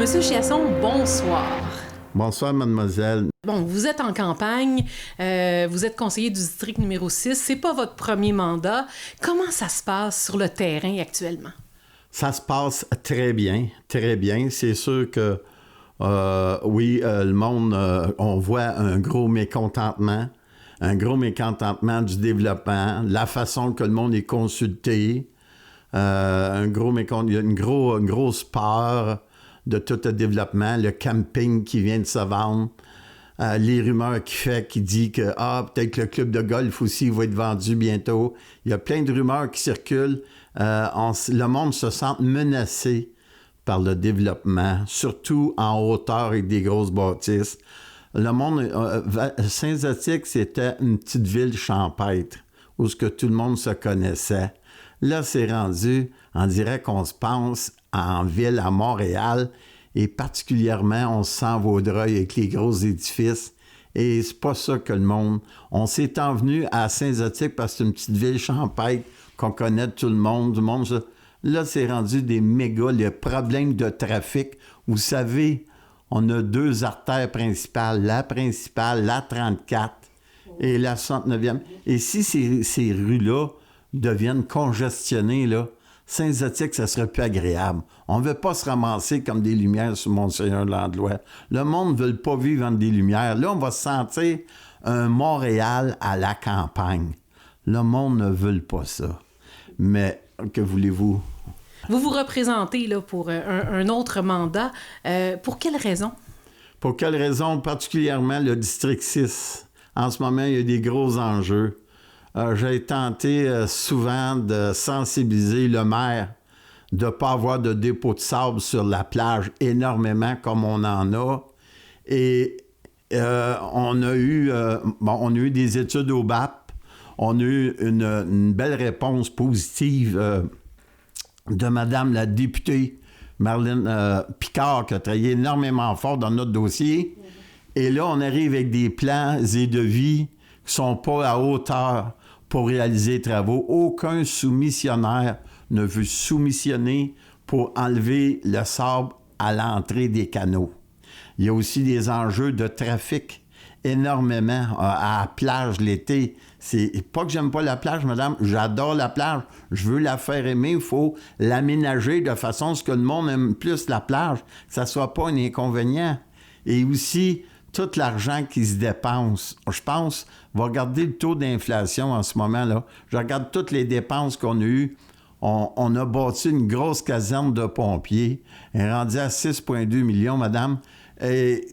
Monsieur Chiasson, bonsoir. Bonsoir, mademoiselle. Bon, vous êtes en campagne, vous êtes conseiller du district numéro 6, c'est pas votre premier mandat. Comment ça se passe sur le terrain actuellement? Ça se passe très bien, très bien. C'est sûr que, le monde, on voit un gros mécontentement du développement, la façon que le monde est consulté, il y a une grosse peur de tout le développement, le camping qui vient de se vendre, les rumeurs qui dit que peut-être que le club de golf aussi va être vendu bientôt. Il y a plein de rumeurs qui circulent. Le monde se sent menacé par le développement, surtout en hauteur avec des grosses bâtisses. Le monde, Saint-Zotique, c'était une petite ville champêtre où ce que tout le monde se connaissait. Là, c'est rendu, on dirait qu'on se pense en ville, à Montréal, et particulièrement, on se sent Vaudreuil avec les gros édifices. Et c'est pas ça que le monde... On s'est envenu à Saint-Zotique parce que c'est une petite ville champêtre qu'on connaît tout le monde. Là, c'est rendu des méga, les problèmes de trafic. Vous savez, on a 2 artères principales, la 34 et la 69e. Et si ces rues-là deviennent congestionnées, là, Saint-Zotique, ça serait plus agréable. On ne veut pas se ramasser comme des lumières sur Mont-Seigneur-Landlois. Le monde ne veut pas vivre entre des lumières. Là, on va se sentir un Montréal à la campagne. Le monde ne veut pas ça. Mais que voulez-vous? Vous vous représentez là, pour un autre mandat. Pour quelle raison? Pour quelle raison? Particulièrement le district 6. En ce moment, il y a des gros enjeux. J'ai tenté souvent de sensibiliser le maire de ne pas avoir de dépôt de sable sur la plage énormément comme on en a. Et on a eu des études au BAP. On a eu une belle réponse positive de Madame la députée Marlène Picard, qui a travaillé énormément fort dans notre dossier. Et là, on arrive avec des plans et devis qui ne sont pas à hauteur pour réaliser les travaux. Aucun soumissionnaire ne veut soumissionner pour enlever le sable à l'entrée des canaux. Il y a aussi des enjeux de trafic énormément à la plage l'été. C'est pas que j'aime pas la plage, madame, j'adore la plage. Je veux la faire aimer, il faut l'aménager de façon à ce que le monde aime plus la plage, que ça soit pas un inconvénient. Et aussi, tout l'argent qui se dépense. Je pense, on va regarder le taux d'inflation en ce moment-là. Je regarde toutes les dépenses qu'on a eues. On a bâti une grosse caserne de pompiers. Elle est rendue à 6,2 millions, madame. Et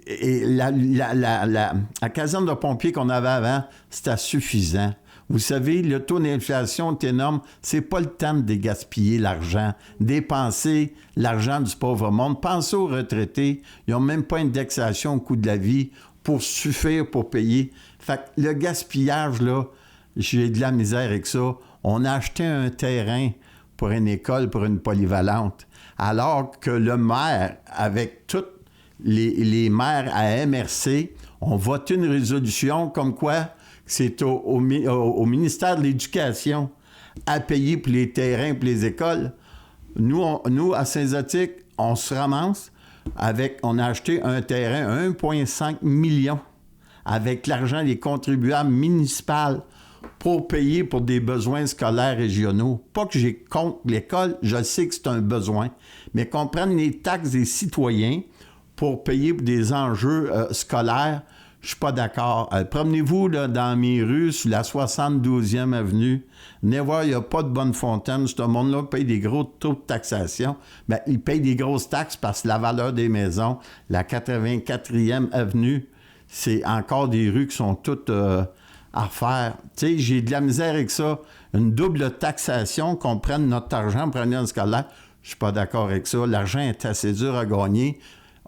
la caserne de pompiers qu'on avait avant, c'était suffisant. Vous savez, le taux d'inflation est énorme. C'est pas le temps de gaspiller l'argent, dépenser l'argent du pauvre monde. Pensez aux retraités. Ils n'ont même pas indexation au coût de la vie pour suffire pour payer. Fait que le gaspillage, là, j'ai de la misère avec ça. On a acheté un terrain pour une école, pour une polyvalente, alors que le maire, avec tous les maires à MRC, ont voté une résolution comme quoi c'est au ministère de l'Éducation à payer pour les terrains, pour les écoles. Nous à Saint-Zotique, on se ramasse on a acheté un terrain, 1,5 million, avec l'argent des contribuables municipaux pour payer pour des besoins scolaires régionaux. Pas que j'ai contre l'école, je sais que c'est un besoin, mais qu'on prenne les taxes des citoyens pour payer pour des enjeux scolaires, je suis pas d'accord. Promenez-vous là, dans mes rues, sur la 72e avenue. Venez voir, il n'y a pas de bonne fontaine. Ce monde-là paye des gros taux de taxation. Ben, il paye des grosses taxes parce que la valeur des maisons, la 84e avenue, c'est encore des rues qui sont toutes à refaire. Tu sais, j'ai de la misère avec ça. Une double taxation, qu'on prenne notre argent pour aller dans le scolaire. Je suis pas d'accord avec ça. L'argent est assez dur à gagner.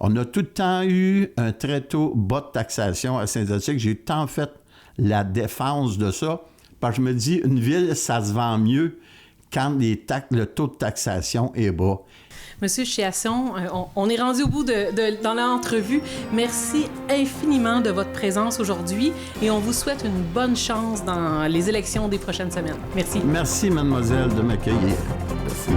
On a tout le temps eu un très tôt bas de taxation à Saint-Zotique. J'ai tout le temps fait la défense de ça. Parce que je me dis, une ville, ça se vend mieux quand le taux de taxation est bas. Monsieur Chiasson, on est rendu au bout dans l'entrevue. Merci infiniment de votre présence aujourd'hui et on vous souhaite une bonne chance dans les élections des prochaines semaines. Merci. Merci, mademoiselle, de m'accueillir. Merci.